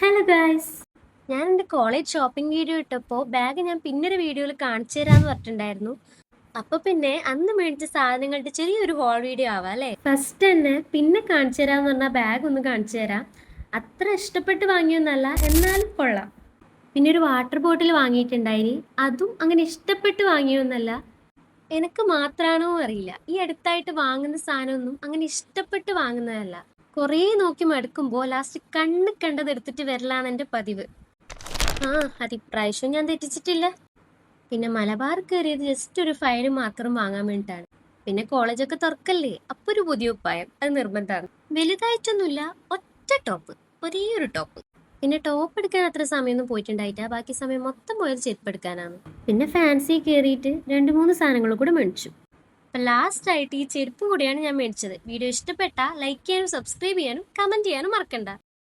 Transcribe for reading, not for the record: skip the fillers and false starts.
Hello guys, ഞാൻ എൻ്റെ college shopping video ഇട്ടപ്പോൾ ബാഗ് ഞാൻ പിന്നൊരു വീഡിയോയിൽ കാണിച്ചു തരാമെന്ന് പറഞ്ഞിട്ടുണ്ടായിരുന്നു. അപ്പോൾ പിന്നെ അന്ന് മേടിച്ച സാധനങ്ങളുടെ ചെറിയൊരു ഹോൾ വീഡിയോ ആവാം അല്ലേ. ഫസ്റ്റ് തന്നെ പിന്നെ കാണിച്ചു തരാമെന്ന് പറഞ്ഞാൽ ബാഗ് ഒന്ന് കാണിച്ചു തരാം. അത്ര ഇഷ്ടപ്പെട്ട് വാങ്ങിയൊന്നല്ല, എന്നാലും കൊള്ളാം. പിന്നെ ഒരു വാട്ടർ ബോട്ടിൽ വാങ്ങിയിട്ടുണ്ടായിനി, അതും അങ്ങനെ ഇഷ്ടപ്പെട്ട് വാങ്ങിയൊന്നല്ല. എനിക്ക് മാത്രമാണോ അറിയില്ല, ഈ അടുത്തായിട്ട് വാങ്ങുന്ന സാധനമൊന്നും അങ്ങനെ ഇഷ്ടപ്പെട്ട് വാങ്ങുന്നതല്ല. കുറേ നോക്കി മടുക്കുമ്പോൾ ലാസ്റ്റ് കണ്ണ് കണ്ടത് എടുത്തിട്ട് വരലാണ് എൻ്റെ പതിവ്. അതിപ്രാവശ്യം ഞാൻ തെറ്റിച്ചിട്ടില്ല. പിന്നെ മലബാർ കയറിയത് ജസ്റ്റ് ഒരു ഫയൽ മാത്രം വാങ്ങാൻ വേണ്ടിയിട്ടാണ്. പിന്നെ കോളേജൊക്കെ തുറക്കല്ലേ, അപ്പൊ ഒരു പുതിയ ഉപ്പായം അത് നിർബന്ധമാണ്. വലുതായിട്ടൊന്നുമില്ല, ഒറ്റ ടോപ്പ്, ഒരേ ഒരു ടോപ്പ്. പിന്നെ ടോപ്പ് എടുക്കാൻ അത്ര സമയമൊന്നും പോയിട്ടുണ്ടായിട്ടാ, ബാക്കി സമയം മൊത്തം പോയത് ചെരുപ്പ് എടുക്കാനാണ്. പിന്നെ ഫാൻസി കയറിയിട്ട് 2-3 സാധനങ്ങൾ കൂടെ മേടിച്ചു. അപ്പം ലാസ്റ്റ് ആയിട്ട് ഈ ചെരുപ്പ് കൂടിയാണ് ഞാൻ മേടിച്ചത്. വീഡിയോ ഇഷ്ടപ്പെട്ടാൽ ലൈക്ക് ചെയ്യാനും സബ്സ്ക്രൈബ് ചെയ്യാനും കമന്റ് ചെയ്യാനും മറക്കണ്ട.